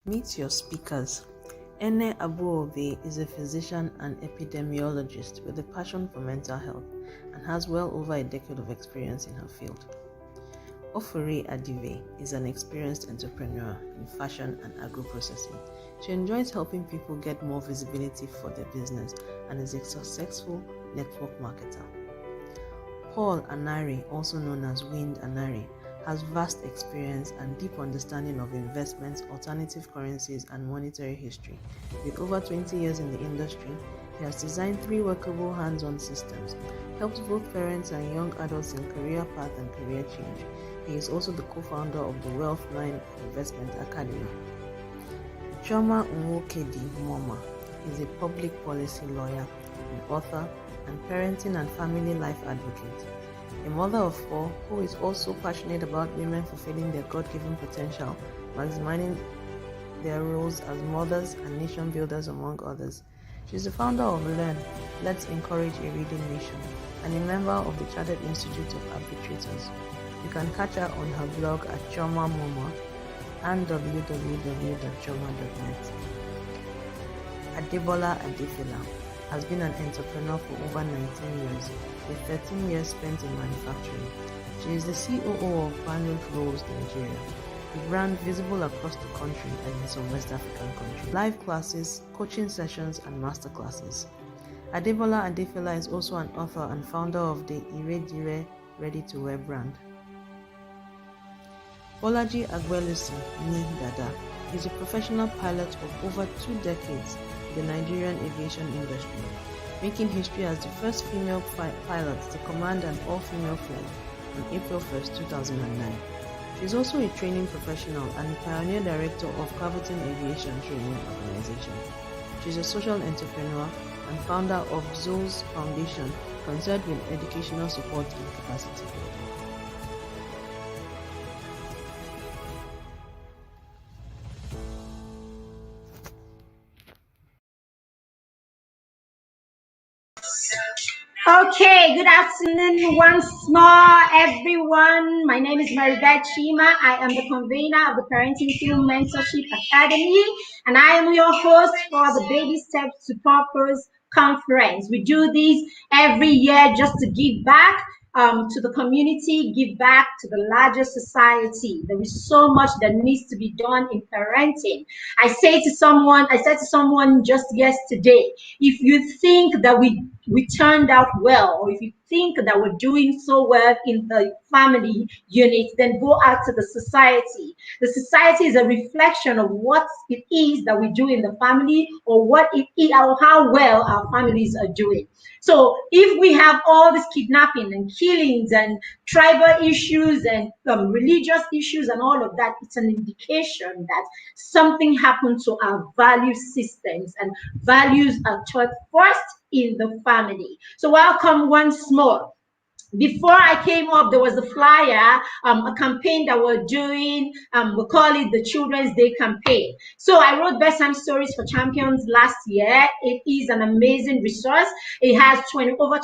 Meet your speakers. Ene Abuobe is a physician and epidemiologist with a passion for mental health and has well over a decade of experience in her field. Ofori Adive is an experienced entrepreneur in fashion and agro-processing. She enjoys helping people get more visibility for their business and is a successful network marketer. Paul Anari, also known as Wind Anari, has vast experience and deep understanding of investments, alternative currencies, and monetary history. With over 20 years in the industry, he has designed 3 workable hands-on systems, helped both parents and young adults in career path and career change. He is also the co-founder of the Wealth9 Investment Academy. Chioma Nwokedi Moma is a public policy lawyer, an author, and parenting and family life advocate. A mother of 4 who is also passionate about women fulfilling their God-given potential, maximizing their roles as mothers and nation builders, among others. She is the founder of Learn, Let's Encourage a Reading Nation, and a member of the Chartered Institute of Arbitrators. You can catch her on her blog at Chioma Moma and www.chioma.net. Adebola Adefila has been an entrepreneur for over 19 years, with 13 years spent in manufacturing. She is the COO of Banyan Rolls Nigeria, a brand visible across the country and in some West African countries. Live classes, coaching sessions, and masterclasses. Adebola Adefila is also an author and founder of the Iredire ready-to-wear brand. Bolaji Agbelusi Ni Dada is a professional pilot of over 2 decades in the Nigerian aviation industry, making history as the first female pilot to command an all-female flight on April 1, 2009. She is also a training professional and the pioneer director of Caverton Aviation Training Organization. She is a social entrepreneur and founder of Zoes Foundation, concerned with educational support and capacity building. Okay, good afternoon once more, everyone. My name is Maribeth Chima. I am the convener of the Parenting Film Mentorship Academy, and I am your host for the Baby Steps to Purpose Conference. We do this every year just to give back to the community, give back to the larger society. There is so much that needs to be done in parenting. I said to someone just yesterday, if you think that we turned out well, or if you think that we're doing so well in the family unit, then go out to the society. The society is a reflection of what it is that we do in the family, or what it is, or how well our families are doing. So if we have all this kidnapping and killings and tribal issues and religious issues and all of that, it's an indication that something happened to our value systems, and values are taught first in the family. So welcome once more. Before I came up, there was a flyer, a campaign that we're doing. We call it the Children's Day campaign. So I wrote Bedtime Stories for Champions last year. It is an amazing resource. It has over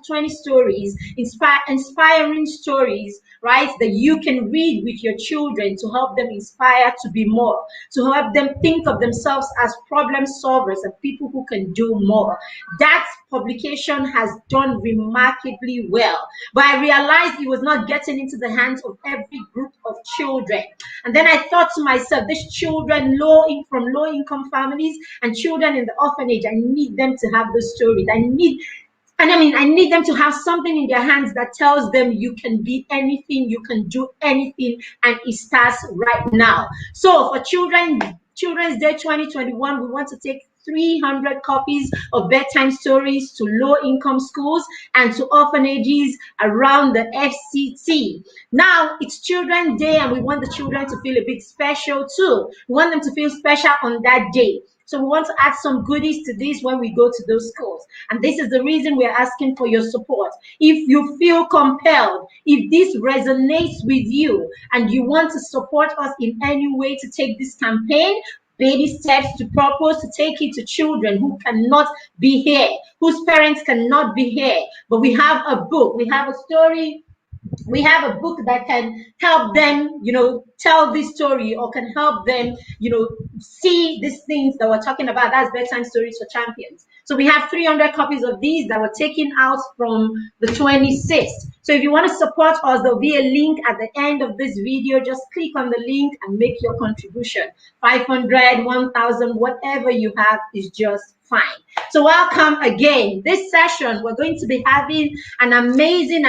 20 stories, inspiring stories, right, that you can read with your children to help them inspire to be more, to help them think of themselves as problem solvers and people who can do more. That publication has done remarkably well. But I realized it was not getting into the hands of every group of children. And then I thought to myself, these children from low-income families and children in the orphanage, I need them to have those stories. I need them to have something in their hands that tells them you can be anything, you can do anything, and it starts right now. So for Children's Day 2021, we want to take 300 copies of bedtime stories to low-income schools and to orphanages around the FCT. Now, it's Children's Day, and we want the children to feel a bit special too. We want them to feel special on that day. So we want to add some goodies to this when we go to those schools. And this is the reason we're asking for your support. If you feel compelled, if this resonates with you, and you want to support us in any way to take this campaign, Baby Steps to Purpose, to take it to children who cannot be here, whose parents cannot be here. But we have a book, we have a story we have a book that can help them, tell this story, or can help them, see these things that we're talking about. That's Bedtime Stories for Champions. So we have 300 copies of these that were taken out from the 26th. So if you want to support us, there'll be a link at the end of this video. Just click on the link and make your contribution. 500, 1,000, whatever you have is just fine. So welcome again. This session, we're going to be having an amazing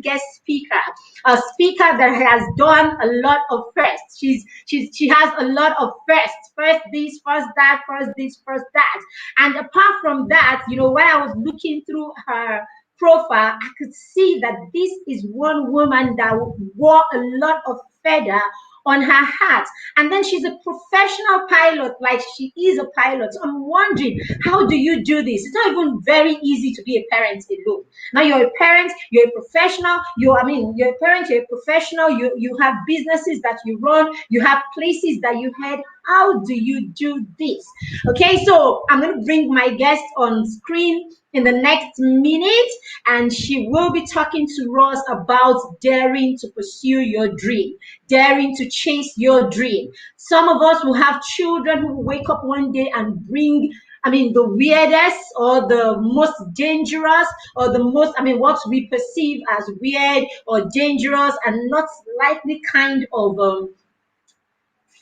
guest speaker, a speaker that has done a lot of firsts. She has a lot of first this, first that, first this, first that. And apart from that, when I was looking through her profile, I could see that this is one woman that wore a lot of feather on her hat. And then she's a professional pilot, like she is a pilot. So I'm wondering, how do you do this? It's not even very easy to be a parent alone. Now you're a parent, you're a professional, you're a parent, you're a professional, you have businesses that you run, you have places that you head. How do you do this? Okay, so I'm going to bring my guest on screen in the next minute, and she will be talking to us about daring to pursue your dream, daring to chase your dream. Some of us will have children who will wake up one day and bring, the weirdest or the most dangerous or the most, what we perceive as weird or dangerous and not likely kind of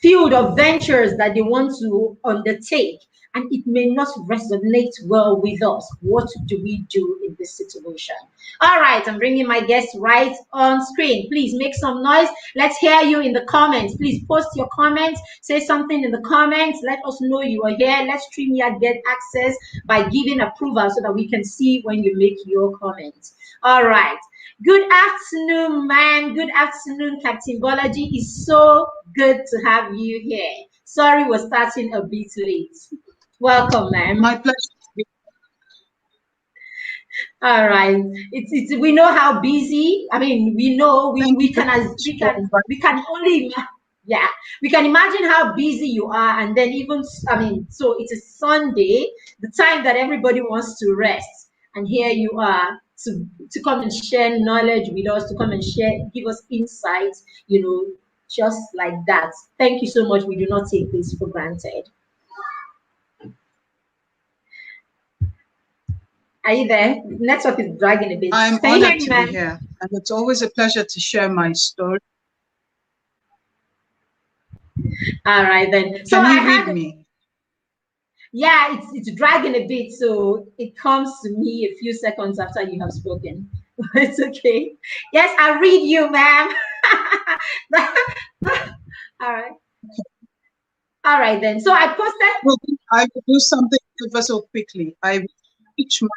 field of ventures that they want to undertake, and it may not resonate well with us. What do we do in this situation? All right, I'm bringing my guest right on screen. Please make some noise. Let's hear you in the comments. Please post your comments. Say something in the comments. Let us know you are here. Let StreamYard get access by giving approval so that we can see when you make your comments. All right. Good afternoon, ma'am. Good afternoon, Captain Bolaji. It's so good to have you here. Sorry, we're starting a bit late. Welcome, ma'am. My pleasure. All right. We know how busy. We know we can only we can imagine how busy you are, and then even so it's a Sunday, the time that everybody wants to rest, and here you are to come and share knowledge with us, to come and give us insights, just like that. Thank you so much. We do not take this for granted. Are you there? Network is dragging a bit. I'm honored to be here, and it's always a pleasure to share my story. All right then. So Can you read me? Yeah, it's dragging a bit, so it comes to me a few seconds after you have spoken. It's okay. Yes, I read you, ma'am. All right. All right then. So I posted. Well, I will do something ever so quickly. I will reach my.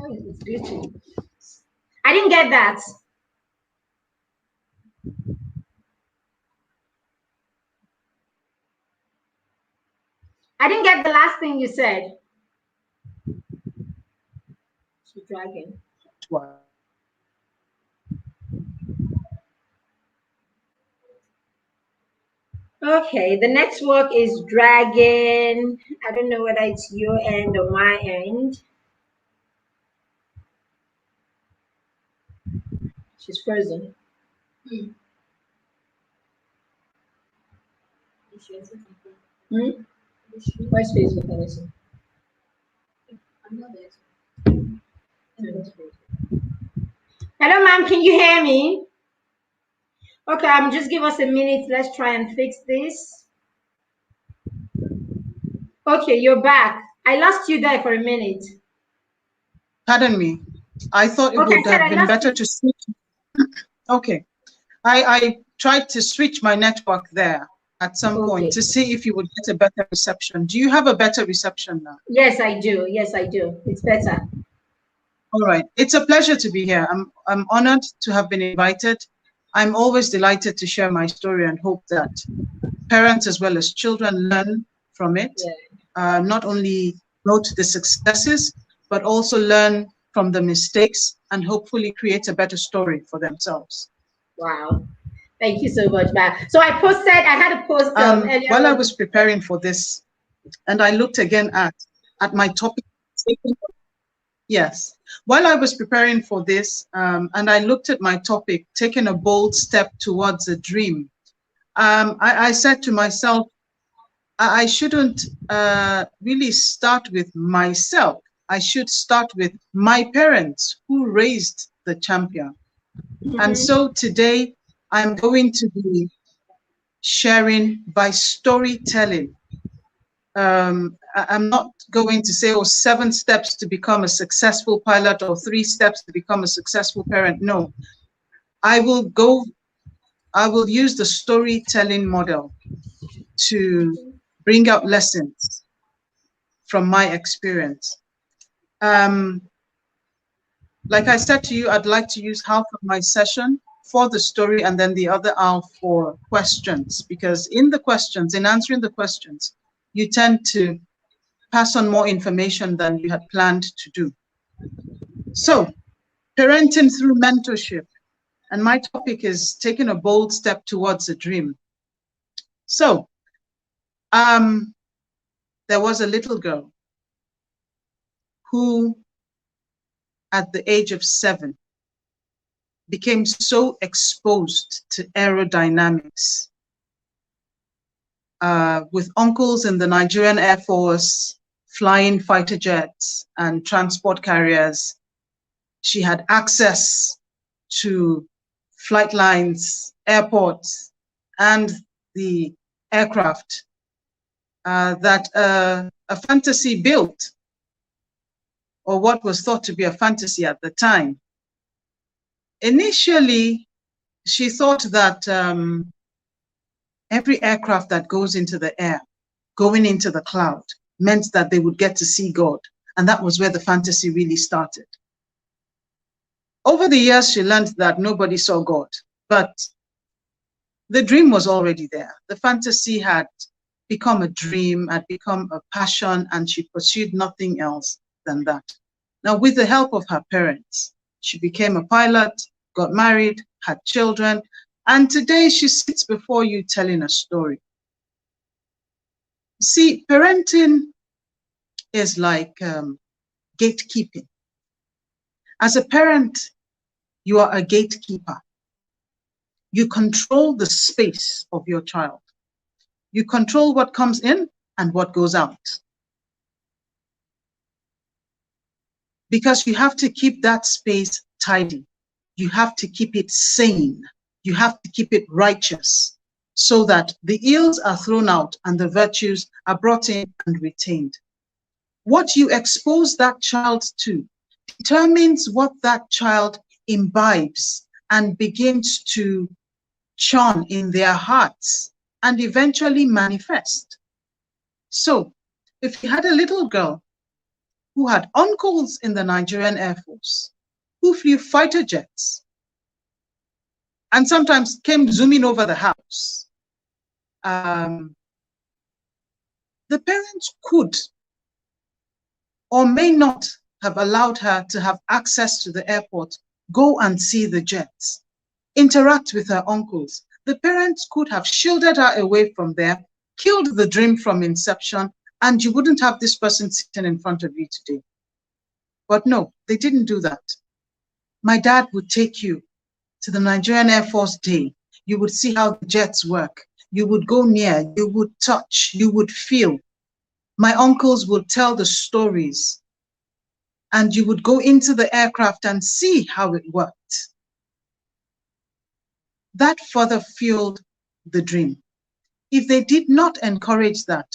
It's beautiful. I didn't get that. I didn't get the last thing you said. She's dragging. Okay, the network is dragging. I don't know whether it's your end or my end. She's frozen. Where's Facebook? Listen. Hello, ma'am. Can you hear me? Okay, just give us a minute. Let's try and fix this. Okay, you're back. I lost you there for a minute. Pardon me. I thought it would have been better to switch. Okay. I tried to switch my network there at some point to see if you would get a better reception. Do you have a better reception now? Yes, I do. Yes, I do. It's better. All right. It's a pleasure to be here. I'm honored to have been invited. I'm always delighted to share my story and hope that parents as well as children learn from it. Yeah. Not only note the successes, but also learn from the mistakes and hopefully create a better story for themselves. Wow. Thank you so much, ma'am. So I had a post earlier. While I was preparing for this, and I looked again at my topic. Yes. While I was preparing for this, and I looked at my topic, taking a bold step towards a dream, I said to myself, I shouldn't really start with myself. I should start with my parents who raised the champion. And so today I'm going to be sharing by storytelling. I'm not going to say, oh, 7 steps to become a successful pilot or 3 steps to become a successful parent. No, I will use the storytelling model to bring out lessons from my experience. Like I said to you, I'd like to use half of my session for the story and then the other half for questions, because in answering the questions, you tend to pass on more information than you had planned to do. So, parenting through mentorship. And my topic is taking a bold step towards a dream. So, there was a little girl who, at the age of 7, became so exposed to aerodynamics. With uncles in the Nigerian Air Force, flying fighter jets and transport carriers, she had access to flight lines, airports, and the aircraft that a fantasy built, or what was thought to be a fantasy at the time. Initially, she thought that every aircraft that goes into the air, going into the cloud, meant that they would get to see God. And that was where the fantasy really started. Over the years, she learned that nobody saw God, but the dream was already there. The fantasy had become a dream, had become a passion, and she pursued nothing else than that. Now, with the help of her parents, she became a pilot, got married, had children, and today she sits before you telling a story. See, parenting is like gatekeeping. As a parent, you are a gatekeeper. You control the space of your child. You control what comes in and what goes out. Because you have to keep that space tidy. You have to keep it sane. You have to keep it righteous so that the ills are thrown out and the virtues are brought in and retained. What you expose that child to determines what that child imbibes and begins to churn in their hearts and eventually manifest. So, if you had a little girl who had uncles in the Nigerian Air Force, who flew fighter jets, and sometimes came zooming over the house, the parents could or may not have allowed her to have access to the airport, go and see the jets, interact with her uncles. The parents could have shielded her away from there, killed the dream from inception, and you wouldn't have this person sitting in front of you today. But no, they didn't do that. My dad would take you to the Nigerian Air Force Day. You would see how the jets work. You would go near, you would touch, you would feel. My uncles would tell the stories, and you would go into the aircraft and see how it worked. That further fueled the dream. If they did not encourage that,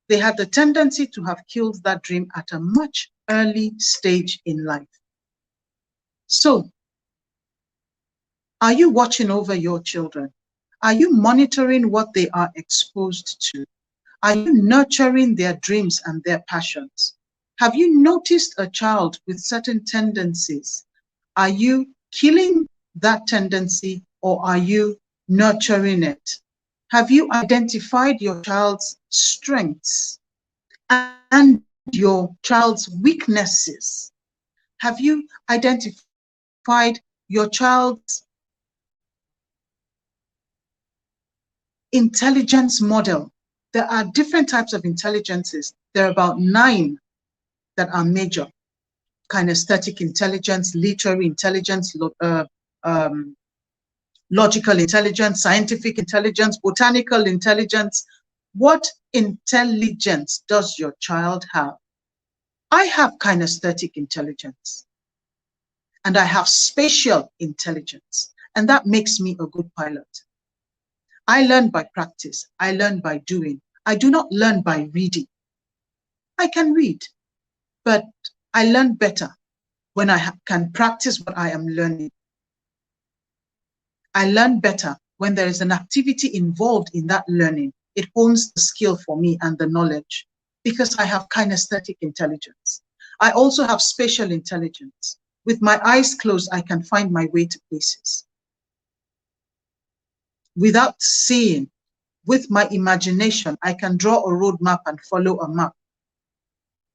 they had the tendency to have killed that dream at a much early stage in life. So, are you watching over your children? Are you monitoring what they are exposed to? Are you nurturing their dreams and their passions? Have you noticed a child with certain tendencies? Are you killing that tendency or are you nurturing it? Have you identified your child's strengths and your child's weaknesses? Have you identified your child's intelligence model? There are different types of intelligences. There are about 9 that are major. kinesthetic intelligence, literary intelligence, logical intelligence, scientific intelligence, botanical intelligence. What intelligence does your child have? I have kinesthetic intelligence, and I have spatial intelligence, and that makes me a good pilot. I learn by practice. I learn by doing. I do not learn by reading. I can read, but I learn better when I can practice what I am learning. I learn better when there is an activity involved in that learning. It hones the skill for me and the knowledge because I have kinesthetic intelligence. I also have spatial intelligence. With my eyes closed, I can find my way to places. Without seeing, with my imagination, I can draw a road map and follow a map.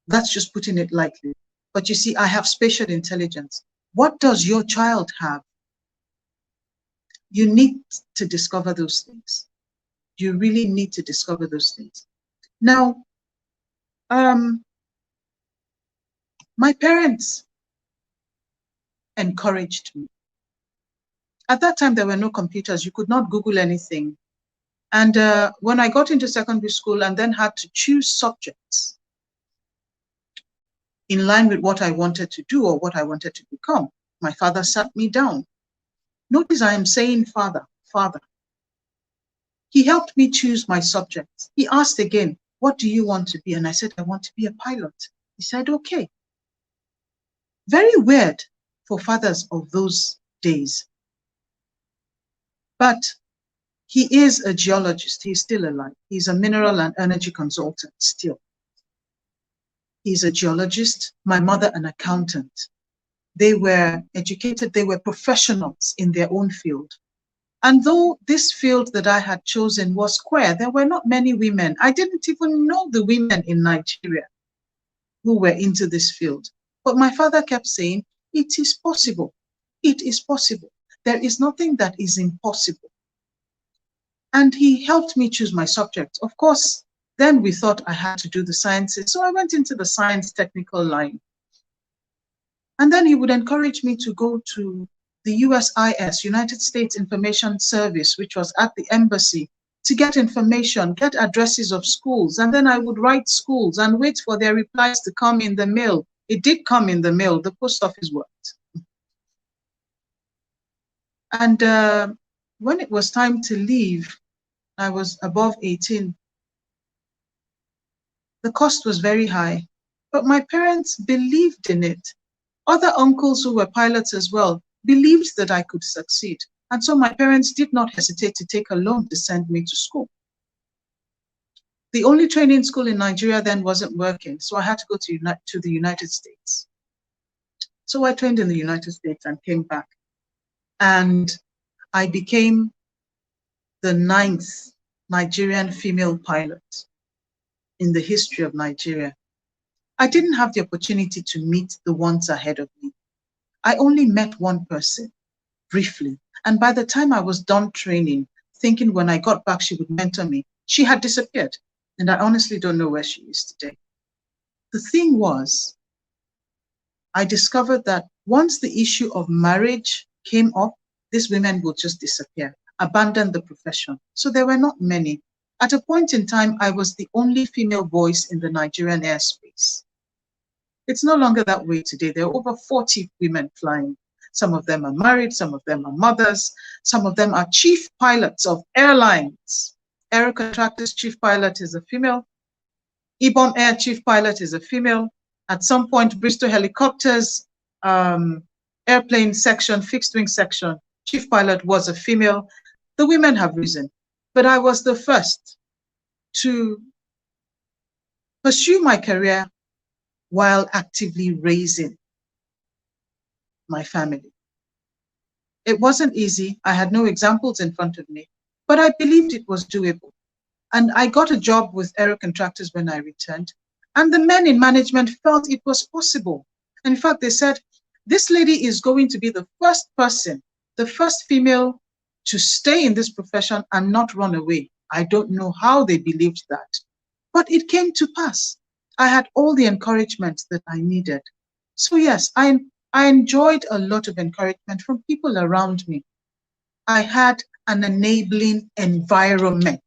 That's just putting it lightly. But you see, I have spatial intelligence. What does your child have? You need to discover those things. You really need to discover those things. Now, my parents encouraged me. At that time, there were no computers. You could not Google anything. And when I got into secondary school and then had to choose subjects in line with what I wanted to do or what I wanted to become, my father sat me down. Notice I am saying father, father. He helped me choose my subjects. He asked again, what do you want to be? And I said, I want to be a pilot. He said, okay. Very weird for fathers of those days. But he is a geologist. He's still alive. He's a mineral and energy consultant still. He's a geologist, my mother an accountant. They were educated, they were professionals in their own field. And though this field that I had chosen was queer, there were not many women. I didn't even know the women in Nigeria who were into this field. But my father kept saying, it is possible. It is possible. There is nothing that is impossible. And he helped me choose my subject. Of course, then we thought I had to do the sciences. So I went into the science technical line. And then he would encourage me to go to the USIS, United States Information Service, which was at the embassy, to get information, get addresses of schools. And then I would write schools and wait for their replies to come in the mail. It did come in the mail. The post office worked. And when it was time to leave, I was above 18. The cost was very high, but my parents believed in it. Other uncles who were pilots as well believed that I could succeed. And so my parents did not hesitate to take a loan to send me to school. The only training school in Nigeria then wasn't working, so I had to go to the United States. So I trained in the United States and came back. And I became the 9th Nigerian female pilot in the history of Nigeria. I didn't have the opportunity to meet the ones ahead of me. I only met one person, briefly. And by the time I was done training, thinking when I got back she would mentor me, she had disappeared. And I honestly don't know where she is today. The thing was, I discovered that once the issue of marriage came up, these women would just disappear, abandon the profession. So there were not many. At a point in time, I was the only female voice in the Nigerian airspace. It's no longer that way today. There are over 40 women flying. Some of them are married, some of them are mothers, some of them are chief pilots of airlines. Aero Contractors chief pilot is a female. Ibom Air chief pilot is a female. At some point, Bristol Helicopters airplane section, fixed wing section, chief pilot was a female. The women have risen, but I was the first to pursue my career while actively raising my family. It wasn't easy. I had no examples in front of me, but I believed it was doable. And I got a job with Aero Contractors when I returned. And the men in management felt it was possible. In fact, they said, this lady is going to be the first person, the first female to stay in this profession and not run away. I don't know how they believed that, but it came to pass. I had all the encouragement that I needed. So yes, I enjoyed a lot of encouragement from people around me. I had an enabling environment.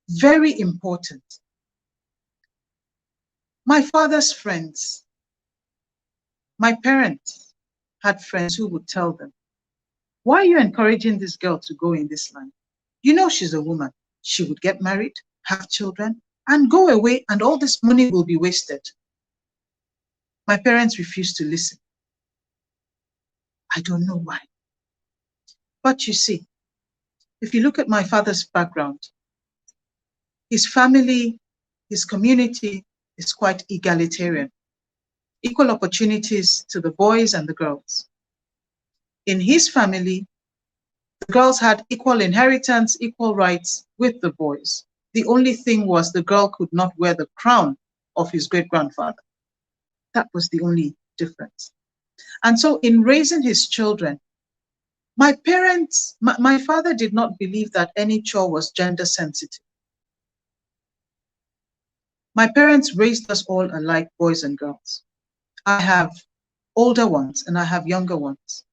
Very important. My father's friends, my parents had friends who would tell them, why are you encouraging this girl to go in this line? You know she's a woman. She would get married, have children, and go away, and all this money will be wasted. My parents refused to listen. I don't know why. But you see, if you look at my father's background, his family, his community is quite egalitarian. Equal opportunities to the boys and the girls. In his family, the girls had equal inheritance, equal rights with the boys. The only thing was the girl could not wear the crown of his great-grandfather. That was the only difference. And so in raising his children, my parents, my father did not believe that any chore was gender sensitive. My parents raised us all alike, boys and girls. I have older ones and I have younger ones.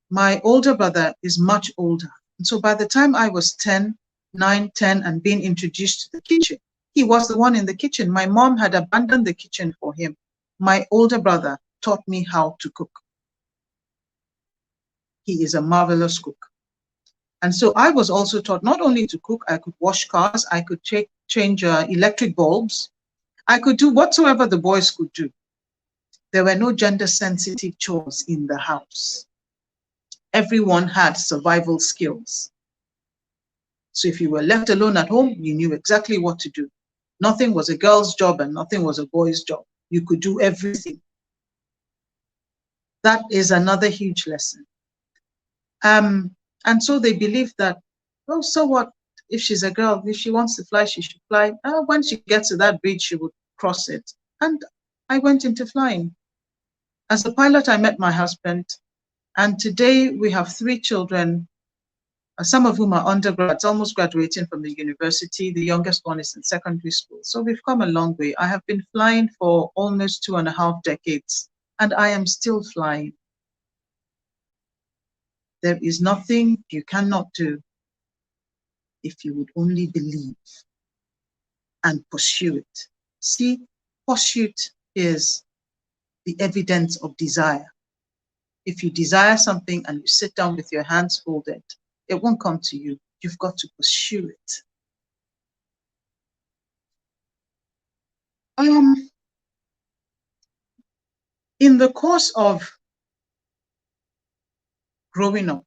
My older brother is much older. And so by the time I was 9, 10, and being introduced to the kitchen, he was the one in the kitchen. My mom had abandoned the kitchen for him. My older brother taught me how to cook. He is a marvelous cook. And so I was also taught not only to cook, I could wash cars, I could change electric bulbs. I could do whatsoever the boys could do. There were no gender sensitive chores in the house. Everyone had survival skills. So if you were left alone at home, you knew exactly what to do. Nothing was a girl's job and nothing was a boy's job. You could do everything. That is another huge lesson. And so they believe that, oh, so what? If she's a girl, if she wants to fly, she should fly. When she gets to that bridge, she would cross it. And I went into flying. As a pilot, I met my husband. And today we have 3 children, some of whom are undergrads, almost graduating from the university. The youngest one is in secondary school. So we've come a long way. I have been flying for almost 2.5 decades, and I am still flying. There is nothing you cannot do if you would only believe and pursue it. See, pursuit is the evidence of desire. If you desire something and you sit down with your hands folded, it won't come to you. You've got to pursue it. In the course of growing up,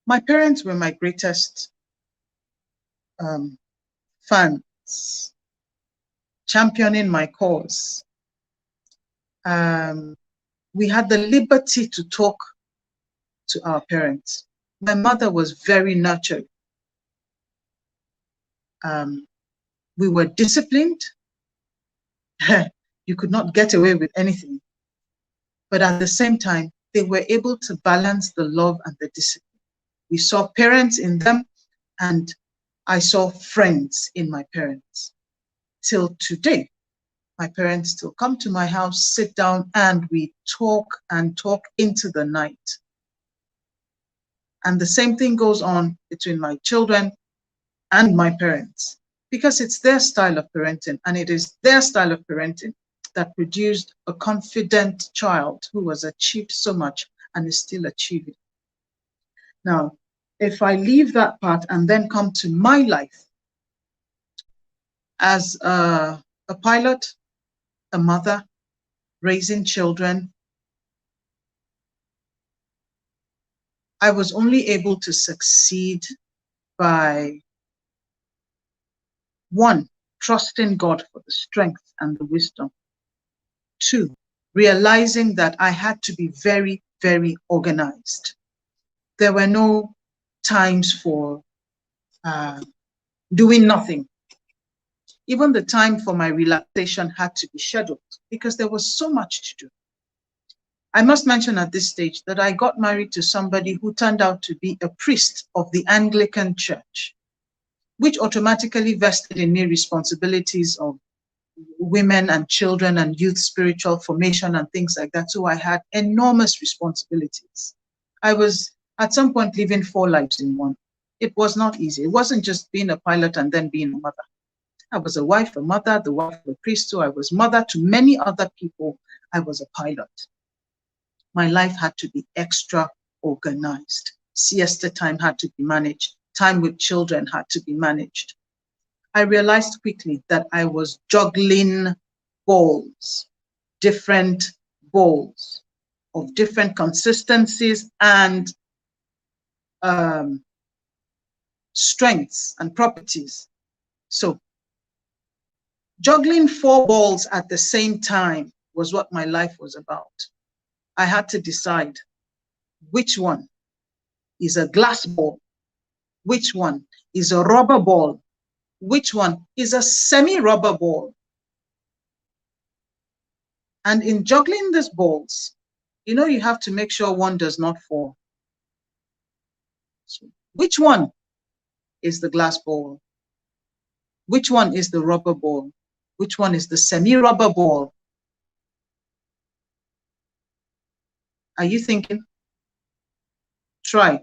my parents were my greatest fans, championing my cause. We had the liberty to talk to our parents. My mother was very nurturing. We were disciplined. You could not get away with anything. But at the same time, they were able to balance the love and the discipline. We saw parents in them, and I saw friends in my parents. Till today, my parents still come to my house, sit down, and we talk and talk into the night. And the same thing goes on between my children and my parents, because it's their style of parenting, and it is their style of parenting that produced a confident child who has achieved so much and is still achieving. Now, if I leave that part and then come to my life as a pilot, a mother, raising children, I was only able to succeed by 1, trusting God for the strength and the wisdom. 2, realizing that I had to be very, very organized. There were no times for doing nothing. Even the time for my relaxation had to be scheduled because there was so much to do. I must mention at this stage that I got married to somebody who turned out to be a priest of the Anglican Church, which automatically vested in me responsibilities of women and children and youth spiritual formation and things like that. So I had enormous responsibilities. I was at some point living 4 lives in one. It was not easy. It wasn't just being a pilot and then being a mother. I was a wife, a mother, the wife of a priest, so I was mother to many other people. I was a pilot. My life had to be extra organized. Siesta time had to be managed. Time with children had to be managed. I realized quickly that I was juggling balls, different balls of different consistencies and strengths and properties. So juggling 4 balls at the same time was what my life was about. I had to decide which one is a glass ball, which one is a rubber ball, which one is a semi-rubber ball. And in juggling these balls, you know, you have to make sure one does not fall. So which one is the glass ball? Which one is the rubber ball? Which one is the semi-rubber ball? Are you thinking? Try.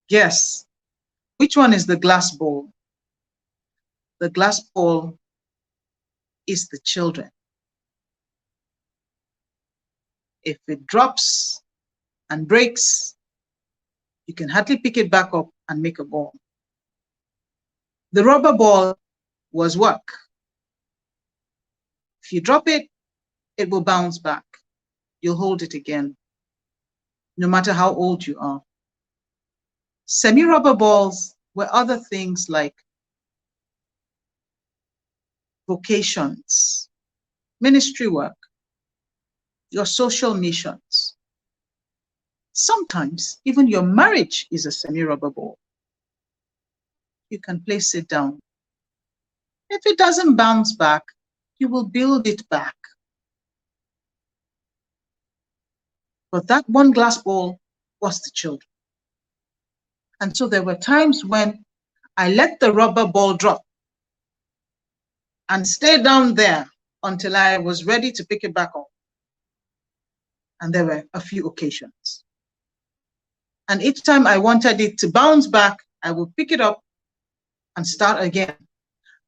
Guess. Which one is the glass ball? The glass ball is the children. If it drops and breaks, you can hardly pick it back up and make a ball. The rubber ball was work. If you drop it, it will bounce back. You'll hold it again, no matter how old you are. Semi-rubber balls were other things like vocations, ministry work, your social missions. Sometimes even your marriage is a semi-rubber ball. You can place it down. If it doesn't bounce back, you will build it back. But that one glass ball was the children. And so there were times when I let the rubber ball drop and stay down there until I was ready to pick it back up. And there were a few occasions. And each time I wanted it to bounce back, I would pick it up and start again.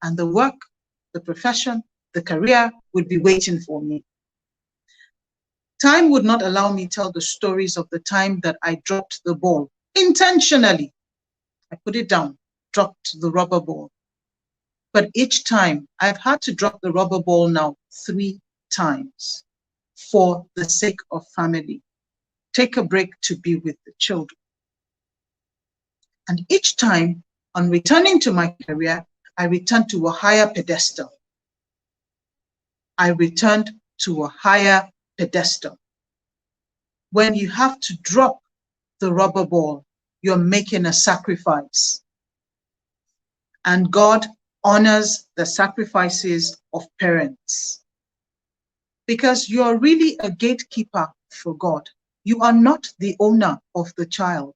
And the work, the profession, the career would be waiting for me. Time would not allow me to tell the stories of the time that I dropped the ball intentionally. I put it down, dropped the rubber ball. But each time I've had to drop the rubber ball now 3 times for the sake of family. Take a break to be with the children. And each time on returning to my career, I returned to a higher pedestal. I returned to a higher pedestal. When you have to drop the rubber ball, you're making a sacrifice. And God honors the sacrifices of parents. Because you're really a gatekeeper for God. You are not the owner of the child.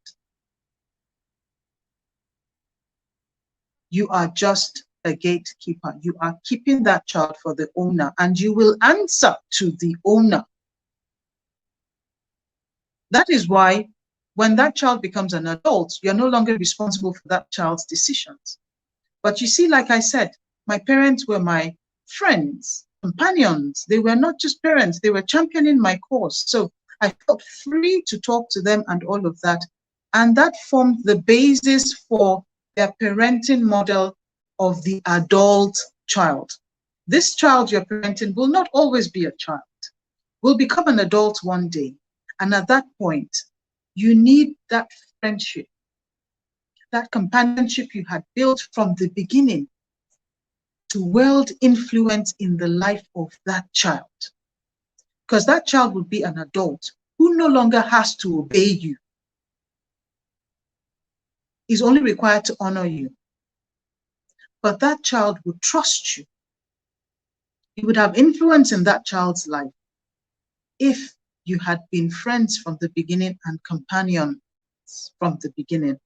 You are just a gatekeeper. You are keeping that child for the owner, and you will answer to the owner. That is why when that child becomes an adult, you're no longer responsible for that child's decisions. But you see, like I said, my parents were my friends, companions. They were not just parents, they were championing my cause. So I felt free to talk to them and all of that. And that formed the basis for their parenting model of the adult child. This child you're parenting will not always be a child, will become an adult one day. And at that point, you need that friendship, that companionship you had built from the beginning to wield influence in the life of that child. Because that child will be an adult who no longer has to obey you. Is only required to honor you. But that child would trust you. You would have influence in that child's life if you had been friends from the beginning and companions from the beginning,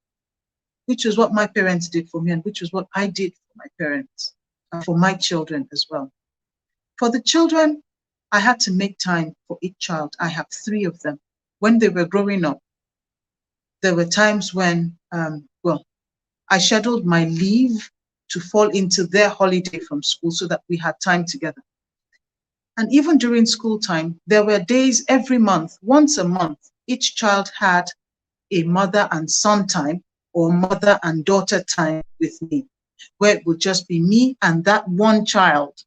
which is what my parents did for me and which is what I did for my parents. for my children as well. For the children, I had to make time for each child. I have 3 of them. When they were growing up, there were times when, I scheduled my leave to fall into their holiday from school so that we had time together. And even during school time, there were days every month, once a month, each child had a mother and son time or mother and daughter time with me, where it would just be me and that one child.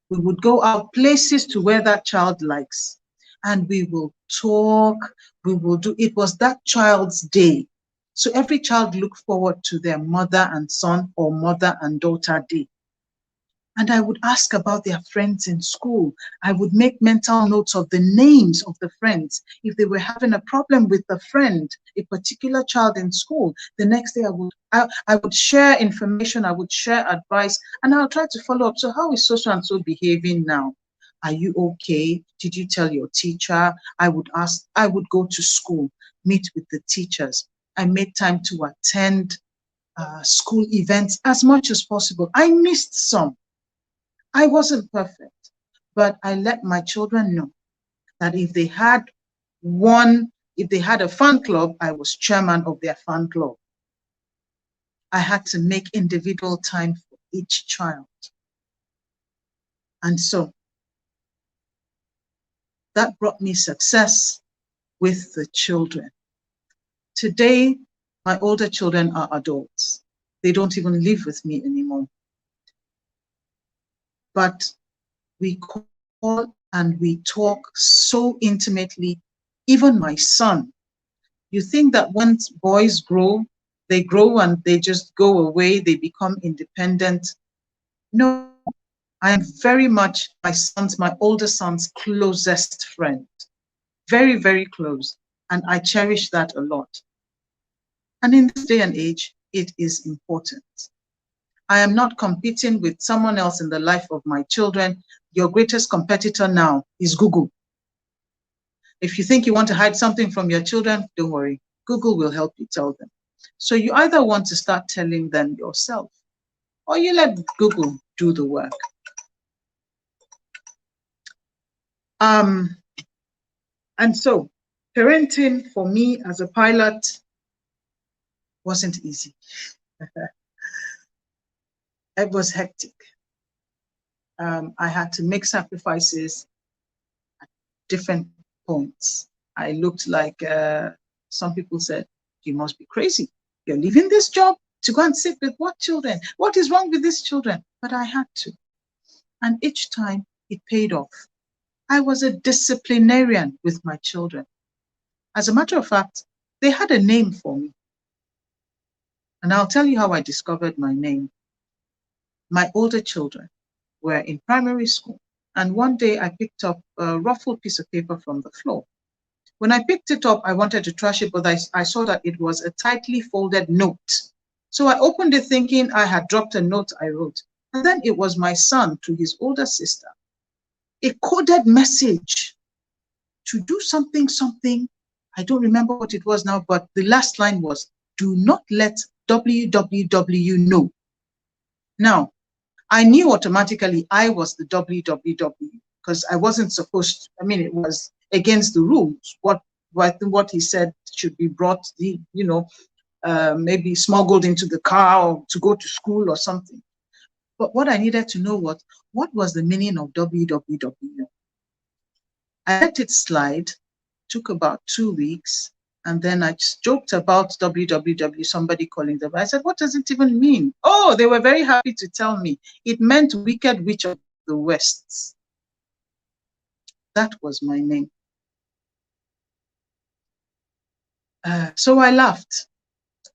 We would go out places to where that child likes, and we will talk, it was that child's day. So every child looked forward to their mother and son or mother and daughter day. And I would ask about their friends in school. I would make mental notes of the names of the friends. If they were having a problem with a friend, a particular child in school, the next day I would share information, I would share advice, and I'll try to follow up. So how is so and so behaving now? Are you okay? Did you tell your teacher? I would go to school, meet with the teachers. I made time to attend school events as much as possible. I missed some. I wasn't perfect, but I let my children know that if they had a fan club, I was chairman of their fan club. I had to make individual time for each child. And so that brought me success with the children. Today, my older children are adults. They don't even live with me anymore. But we call and we talk so intimately. Even my son. You think that once boys grow, they grow and they just go away, they become independent. No, I am very much my older son's closest friend. Very, very close. And I cherish that a lot. And in this day and age, it is important. I am not competing with someone else in the life of my children. Your greatest competitor now is Google. If you think you want to hide something from your children, don't worry. Google will help you tell them. So you either want to start telling them yourself, or you let Google do the work. And so parenting for me as a pilot wasn't easy. It was hectic. I had to make sacrifices at different points. I looked like some people said, you must be crazy. You're leaving this job to go and sit with what children? What is wrong with these children? But I had to. And each time it paid off. I was a disciplinarian with my children. As a matter of fact, they had a name for me. And I'll tell you how I discovered my name. My older children were in primary school. And one day I picked up a ruffled piece of paper from the floor. When I picked it up, I wanted to trash it, but I saw that it was a tightly folded note. So I opened it thinking I had dropped a note I wrote. And then it was my son to his older sister. A coded message to do something. I don't remember what it was now, but the last line was, do not let www know. Now, I knew automatically I was the www because I wasn't supposed to, it was against the rules. What he said should be brought, maybe smuggled into the car or to go to school or something. But what I needed to know was, what was the meaning of www? I let it slide, took about 2 weeks, and then I just joked about www, somebody calling them. I said, what does it even mean? Oh, they were very happy to tell me. It meant Wicked Witch of the West. That was my name. So I laughed.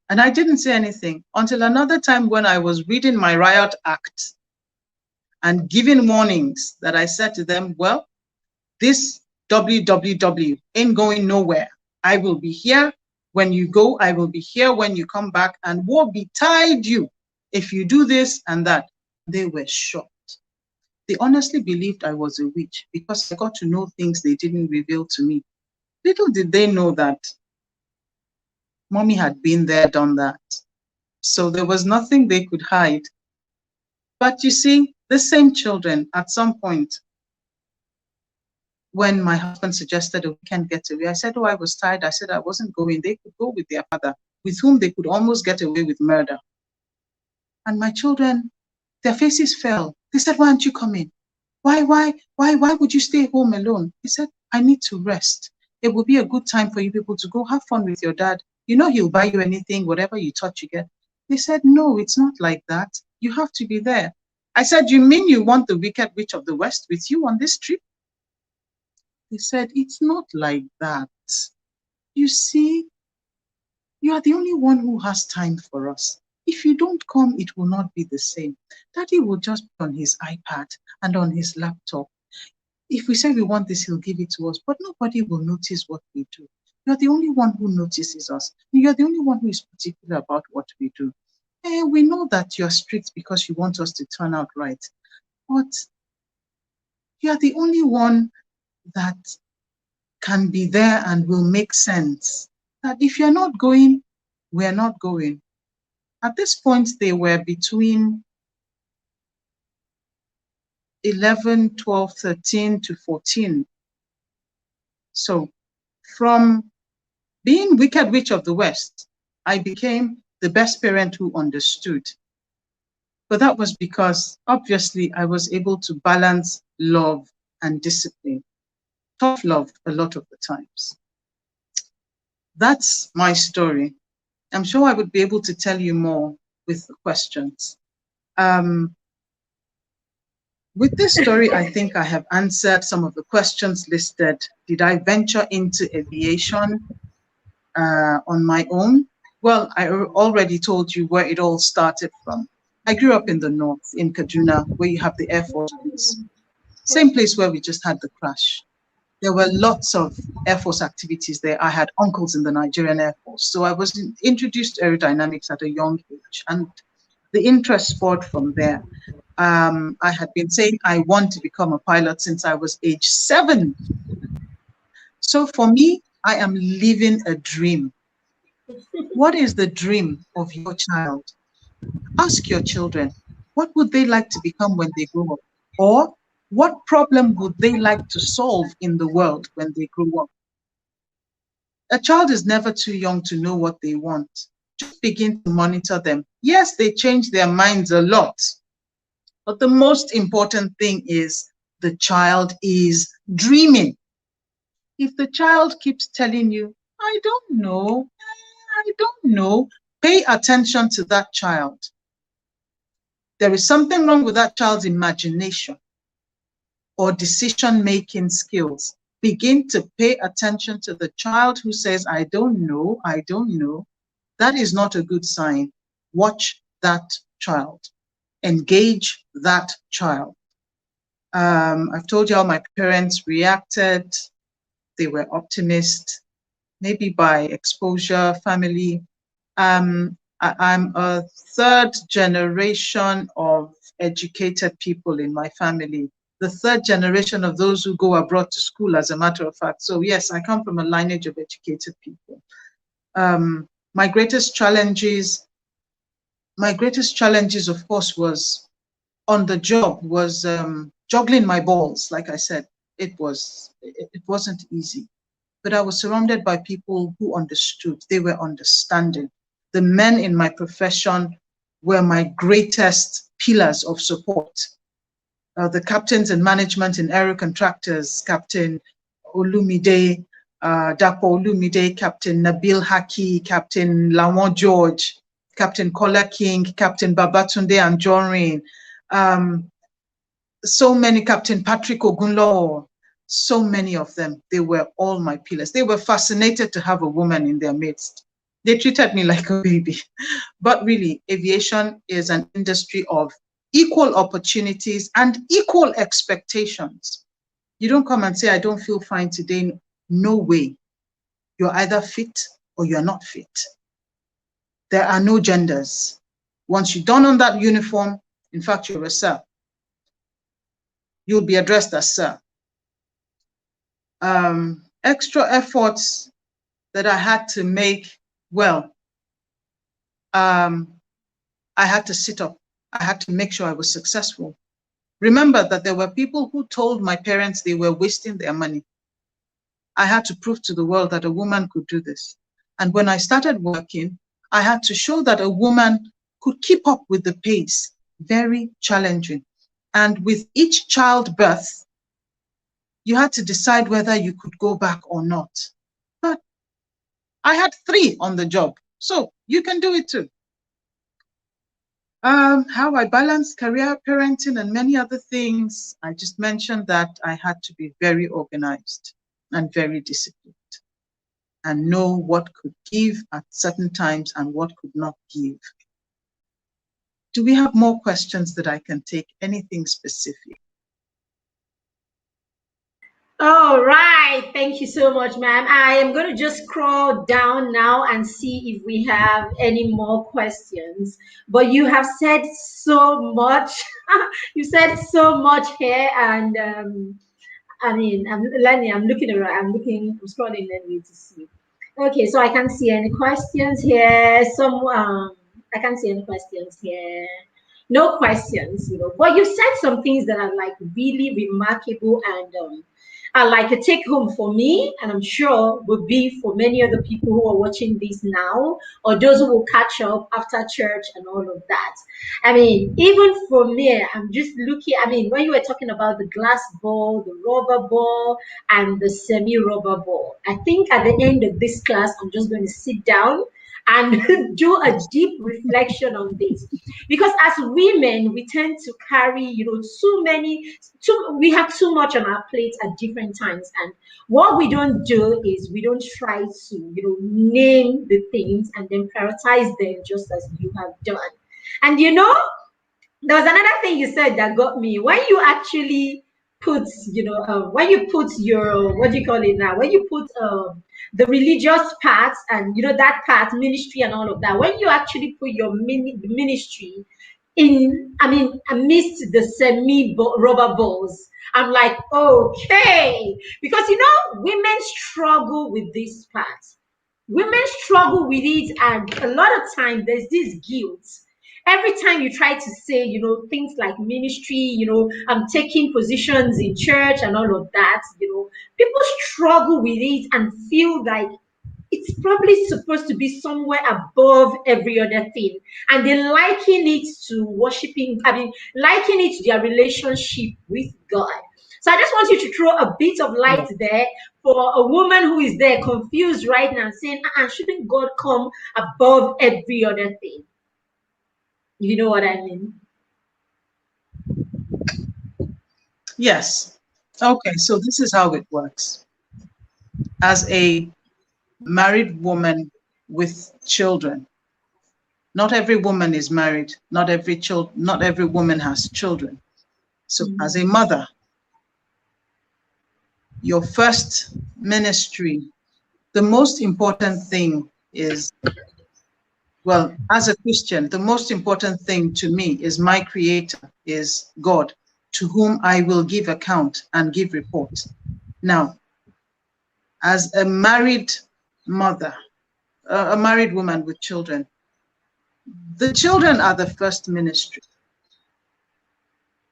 And I didn't say anything until another time when I was reading my riot act and giving warnings that I said to them, well, this www ain't going nowhere. I will be here when you go. I will be here when you come back, and woe betide you if you do this and that. They were shocked. They honestly believed I was a witch because I got to know things they didn't reveal to me. Little did they know that mommy had been there, done that. So there was nothing they could hide. But you see, the same children at some point, when my husband suggested a weekend getaway, I said, oh, I was tired. I said I wasn't going. They could go with their father, with whom they could almost get away with murder. And my children, their faces fell. They said, why aren't you coming? Why would you stay home alone? He said, I need to rest. It will be a good time for you people to go have fun with your dad. You know, he'll buy you anything, whatever you touch, you get. They said, no, it's not like that. You have to be there. I said, you mean you want the Wicked Witch of the West with you on this trip? They said, it's not like that. You see, you are the only one who has time for us. If you don't come, it will not be the same. Daddy will just be on his iPad and on his laptop. If we say we want this, he'll give it to us, but nobody will notice what we do. You're the only one who notices us. You're the only one who is particular about what we do. And we know that you're strict because you want us to turn out right, but you're the only one that can be there and will make sense. That if you're not going, we're not going. At this point, they were between 11, 12, 13 to 14. So from being Wicked Witch of the West, I became the best parent who understood. But that was because, obviously, I was able to balance love and discipline. Tough love a lot of the times. That's my story. I'm sure I would be able to tell you more with the questions. With this story, I think I have answered some of the questions listed. Did I venture into aviation on my own? Well, I already told you where it all started from. I grew up in the north, in Kaduna, where you have the Air Force Base. Same place where we just had the crash. There were lots of Air Force activities there. I had uncles in the Nigerian Air Force. So I was introduced to aerodynamics at a young age, and the interest spurred from there. I had been saying I want to become a pilot since I was age 7. So for me, I am living a dream. What is the dream of your child? Ask your children, what would they like to become when they grow up? Or what problem would they like to solve in the world when they grow up? A child is never too young to know what they want. Just begin to monitor them. Yes, they change their minds a lot. But the most important thing is the child is dreaming. If the child keeps telling you, I don't know, pay attention to that child. There is something wrong with that child's imagination or decision-making skills. Begin to pay attention to the child who says, I don't know. That is not a good sign. Watch that child. Engage that child. I've told you how my parents reacted. They were optimists, maybe by exposure, family. I'm a 3rd generation of educated people in my family. The 3rd generation of those who go abroad to school, as a matter of fact. So yes, I come from a lineage of educated people. My greatest challenges, of course, was on the job, was juggling my balls. Like I said, it wasn't easy. But I was surrounded by people who understood. They were understanding. The men in my profession were my greatest pillars of support. The captains in management in aero contractors, Captain Olumide, Dapo Olumide, Captain Nabil Haki, Captain Lawan George, Captain Kola King, Captain Babatunde Anjorin, so many, Captain Patrick Ogunlo, so many of them. They were all my pillars. They were fascinated to have a woman in their midst. They treated me like a baby. But really, aviation is an industry of equal opportunities and equal expectations. You don't come and say, I don't feel fine today. No way. You're either fit or you're not fit. There are no genders. Once you don on that uniform, in fact, you're a sir. You'll be addressed as sir. Extra efforts that I had to make, well, I had to sit up. I had to make sure I was successful. Remember that there were people who told my parents they were wasting their money. I had to prove to the world that a woman could do this. And when I started working, I had to show that a woman could keep up with the pace. Very challenging. And with each childbirth, you had to decide whether you could go back or not. But I had 3 on the job, so you can do it too. How I balanced career, parenting, and many other things. I just mentioned that I had to be very organized and very disciplined and know what could give at certain times and what could not give. Do we have more questions that I can take? Anything specific? All right. Thank you so much, ma'am. I am going to just scroll down now and see if we have any more questions. But you have said so much. You said so much here. And I mean, I'm learning. I'm looking around. I'm scrolling anyway to see. Okay, so I can't see any questions here. I can't see any questions here. No questions, But you said some things that are like really remarkable and are like a take home for me, and I'm sure would be for many other people who are watching this now, or those who will catch up after church and all of that. I mean, even for me, I'm just looking. I mean, when you were talking about the glass ball, the rubber ball, and the semi-rubber ball, I think at the end of this class, I'm just going to sit down and do a deep reflection on this, because as women we tend to carry we have too much on our plates at different times, and what we don't do is we don't try to name the things and then prioritize them just as you have done. And there was another thing you said that got me. When you actually put when you put your, what do you call it now, when you put the religious part and that part, ministry and all of that, when you actually put your ministry in, I mean, amidst the semi-rubber balls, I'm like, okay, because women struggle with this part. Women struggle with it, and a lot of time there's this guilt. Every time you try to say, things like ministry, I'm taking positions in church and all of that, people struggle with it and feel like it's probably supposed to be somewhere above every other thing. And they liken it to worshiping, liken it to their relationship with God. So I just want you to throw a bit of light there for a woman who is there confused right now, saying, shouldn't God come above every other thing? You know what I mean? Yes. Okay, so this is how it works. As a married woman with children, not every woman is married, not every woman has children. So as a mother, your first ministry, the most important thing is, well, as a Christian, the most important thing to me is my Creator, is God, to whom I will give account and give report. Now, as a married mother, a married woman with children, the children are the first ministry.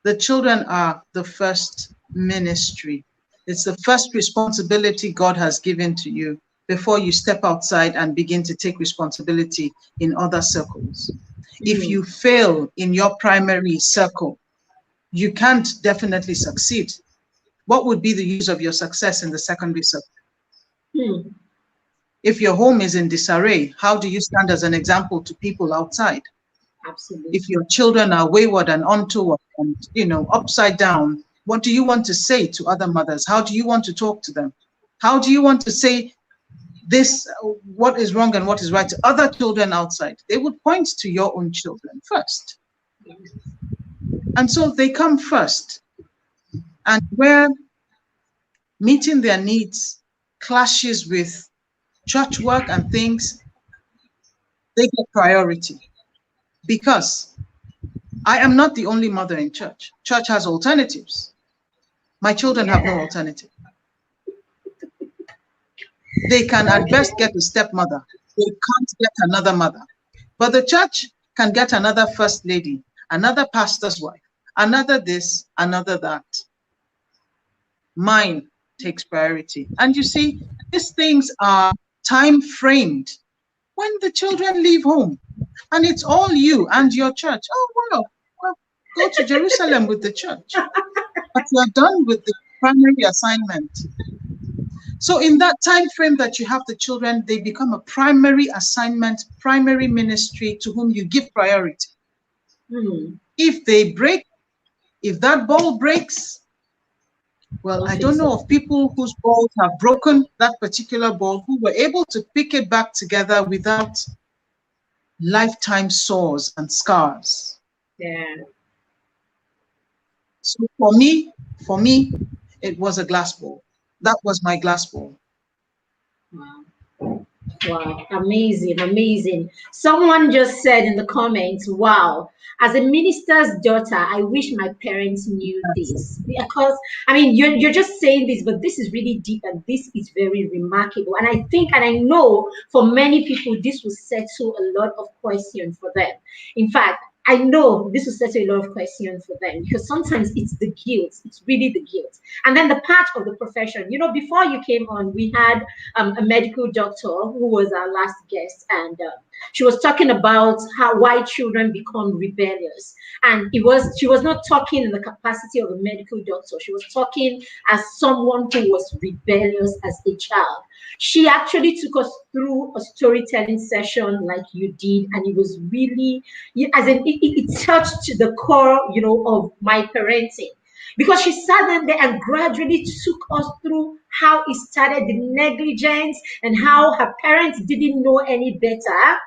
The children are the first ministry. It's the first responsibility God has given to you before you step outside and begin to take responsibility in other circles. If you fail in your primary circle, you can't definitely succeed. What would be the use of your success in the secondary circle? If your home is in disarray, how do you stand as an example to people outside? Absolutely. If your children are wayward and untoward and upside down, what do you want to say to other mothers? How do you want to talk to them? How do you want to say this, what is wrong and what is right, to other children outside? They would point to your own children first. And so they come first. And where meeting their needs clashes with church work and things, they get priority. Because I am not the only mother in church. Church has alternatives. My children have no alternative. They can at best get a stepmother. They can't get another mother. But the church can get another first lady another pastor's wife, another this, another that. Mine takes priority. And you see, these things are time framed when the children leave home. And it's all you and your church. Oh, wow. Well, go to Jerusalem with the church. But you're done with the primary assignment. So in that time frame that you have the children, they become a primary assignment, primary ministry to whom you give priority. If they break, if that ball breaks, well, I don't know of people whose balls have broken that particular ball who were able to pick it back together without lifetime sores and scars. Yeah. So for me, it was a glass ball. That was my glass ball. Wow. Wow. Amazing. Amazing. Someone just said in the comments, wow, as a minister's daughter, I wish my parents knew this. Because, I mean, you're just saying this, but this is really deep and this is very remarkable. And I think, and I know for many people, this will settle a lot of questions for them. In fact, I know this will settle a lot of questions for them because sometimes it's the guilt. It's really the guilt. And then the part of the profession. You know, before you came on, we had a medical doctor who was our last guest, and she was talking about why children become rebellious. And she was not talking in the capacity of a medical doctor. She was talking as someone who was rebellious as a child. She actually took us through a storytelling session like you did, and it was really, as in, it touched the core, you know, of my parenting. Because she sat there and gradually took us through how it started, the negligence, and how her parents didn't know any better.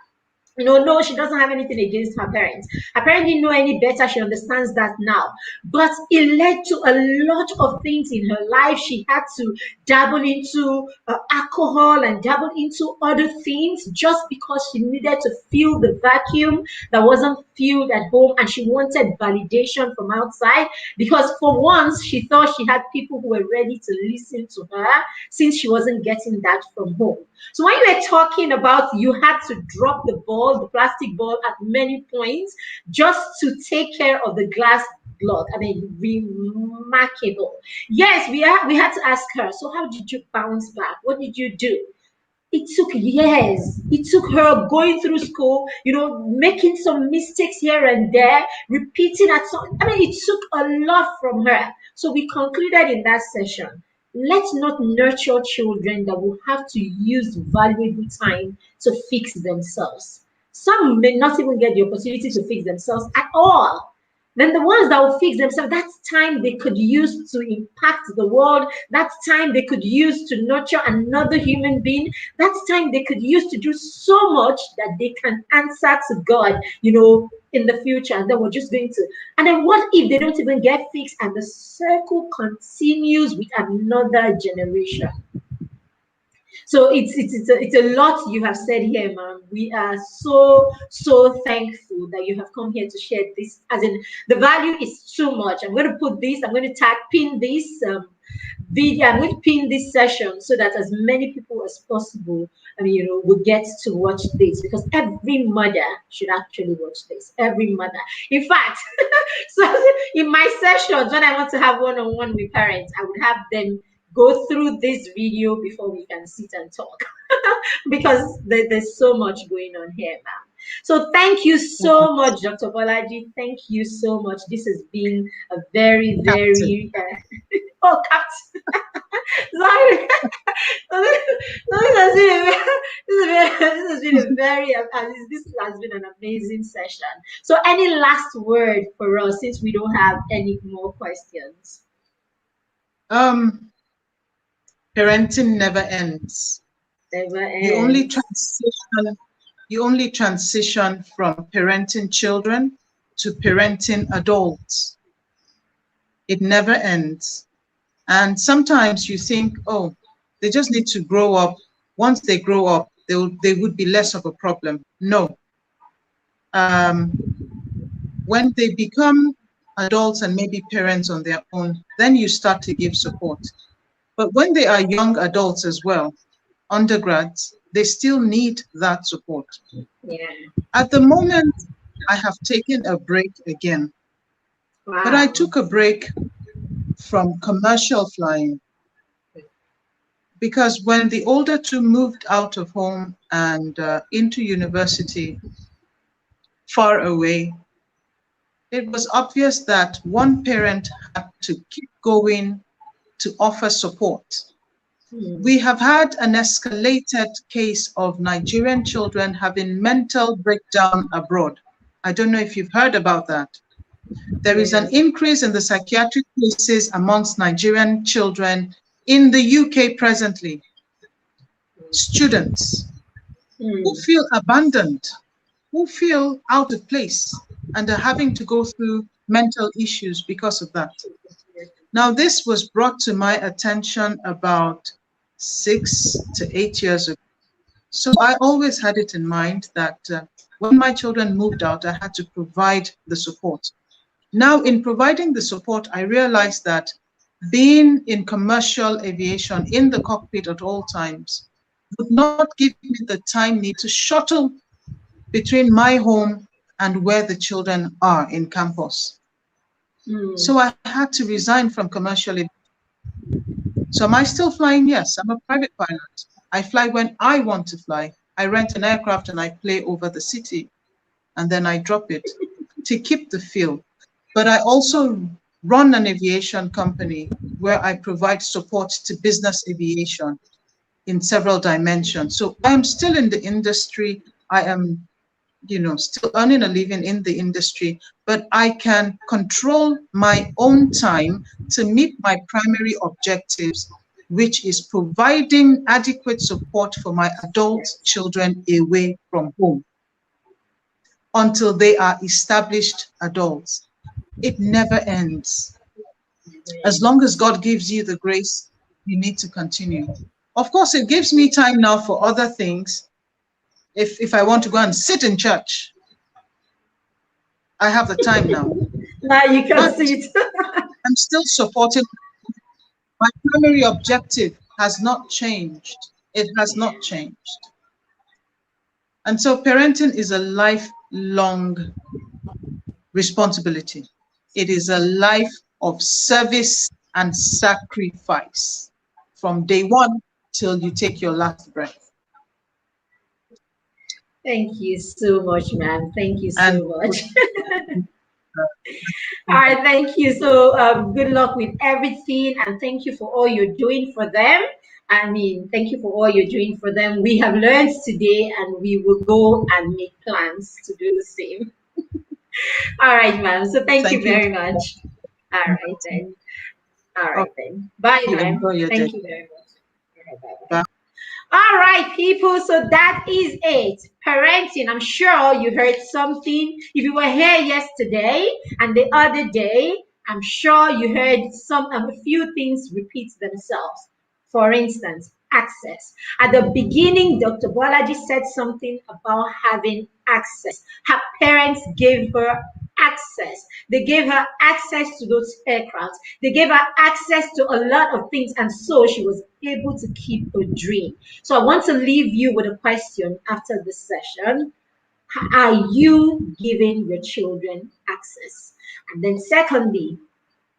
You know, no, she doesn't have anything against her parents. Her parents didn't know any better. She understands that now. But it led to a lot of things in her life. She had to dabble into alcohol and dabble into other things just because she needed to fill the vacuum that wasn't filled at home. And she wanted validation from outside because for once she thought she had people who were ready to listen to her since she wasn't getting that from home. So when you were talking about you had to drop the ball, the plastic ball at many points just to take care of the glass block, I mean, remarkable. Yes, we had to ask her, so how did you bounce back? What did you do? It took years. It took her going through school, you know, making some mistakes here and there, repeating at some, I mean, it took a lot from her. So we concluded in that session, let's not nurture children that will have to use valuable time to fix themselves. Some may not even get the opportunity to fix themselves at all. Then the ones that will fix themselves, that's time they could use to impact the world. That's time they could use to nurture another human being. That's time they could use to do so much that they can answer to God, you know, in the future. And then we're just going to, and then what if they don't even get fixed and the circle continues with another generation? So it's a lot you have said here, ma'am. We are so thankful that you have come here to share this. As in, the value is too much. I'm going to put this. I'm going to pin this video. I'm going to pin this session so that as many people as possible, I mean, you know, will get to watch this because every mother should actually watch this. Every mother. In fact, so in my sessions when I want to have one-on-one with parents, I would have them go through this video before we can sit and talk because there's so much going on here, ma'am. So thank you so much, Dr. Bolaji. Thank you so much. This has been a very, very Captain. Sorry. This has been an amazing session. So any last word for us since we don't have any more questions? Parenting never ends. Never ends. You only transition from parenting children to parenting adults. It never ends. And sometimes you think, oh, they just need to grow up. Once they grow up, they would be less of a problem. No. When they become adults and maybe parents on their own, then you start to give support. But when they are young adults as well, undergrads, they still need that support. Yeah. At the moment, I have taken a break again. Wow. But I took a break from commercial flying because when the older two moved out of home and into university far away, it was obvious that one parent had to keep going to offer support. We have had an escalated case of Nigerian children having mental breakdown abroad. I don't know if you've heard about that. There is an increase in the psychiatric cases amongst Nigerian children in the UK presently. Students who feel abandoned, who feel out of place, and are having to go through mental issues because of that. Now, this was brought to my attention about 6 to 8 years ago. So I always had it in mind that when my children moved out, I had to provide the support. Now, in providing the support, I realized that being in commercial aviation in the cockpit at all times would not give me the time need to shuttle between my home and where the children are in campus. So I had to resign from commercial aviation. So am I still flying? Yes, I'm a private pilot. I fly when I want to fly. I rent an aircraft and I play over the city, and then I drop it to keep the feel. But I also run an aviation company where I provide support to business aviation in several dimensions. So I'm still in the industry. I am, still earning a living in the industry, but I can control my own time to meet my primary objectives, which is providing adequate support for my adult children away from home until they are established adults. It never ends. As long as God gives you the grace, you need to continue. Of course, it gives me time now for other things. If I want to go and sit in church, I have the time now. Now you can sit. I'm still supporting. My primary objective has not changed. It has not changed. And so parenting is a lifelong responsibility. It is a life of service and sacrifice from day one till you take your last breath. Thank you so much, ma'am. Thank you so much. All right, thank you. So good luck with everything, and thank you for all you're doing for them. I mean, thank you for all you're doing for them. We have learned today, and we will go and make plans to do the same. All right, ma'am. So thank you very much. All right, then. All right, then. Bye, ma'am. Thank you very much. Bye. All right, people. So that is it. Parenting. I'm sure you heard something. If you were here yesterday and the other day, I'm sure you heard a few things repeat themselves. For instance, access. At the beginning, Dr. Bolaji said something about having access. Her parents gave her access. They gave her access to those aircrafts. They gave her access to a lot of things, and so she was able to keep a dream. So I want to leave you with a question after this session. Are you giving your children access? And then secondly,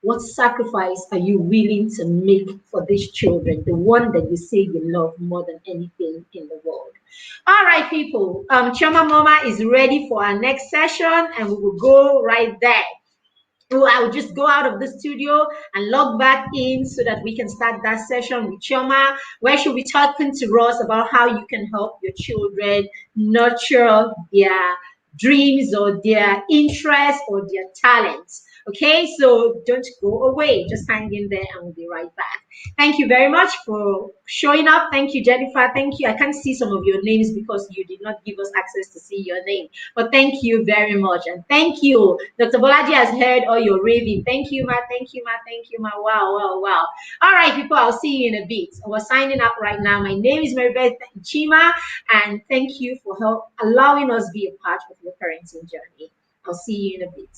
what sacrifice are you willing to make for these children, the one that you say you love more than anything in the world? All right, people. Chioma Mama is ready for our next session, and we will go right there. I will just go out of the studio and log back in so that we can start that session with Chioma, where she'll be talking to us about how you can help your children nurture their dreams or their interests or their talents. Okay, so don't go away. Just hang in there and we'll be right back. Thank you very much for showing up. Thank you, Jennifer. Thank you. I can't see some of your names because you did not give us access to see your name. But thank you very much. And thank you. Dr. Bolaji has heard all your raving. Thank you, ma. Thank you, ma. Thank you, ma. Wow, wow, wow. All right, people, I'll see you in a bit. We're signing up right now. My name is Maribeth Chima, and thank you for allowing us be a part of your parenting journey. I'll see you in a bit.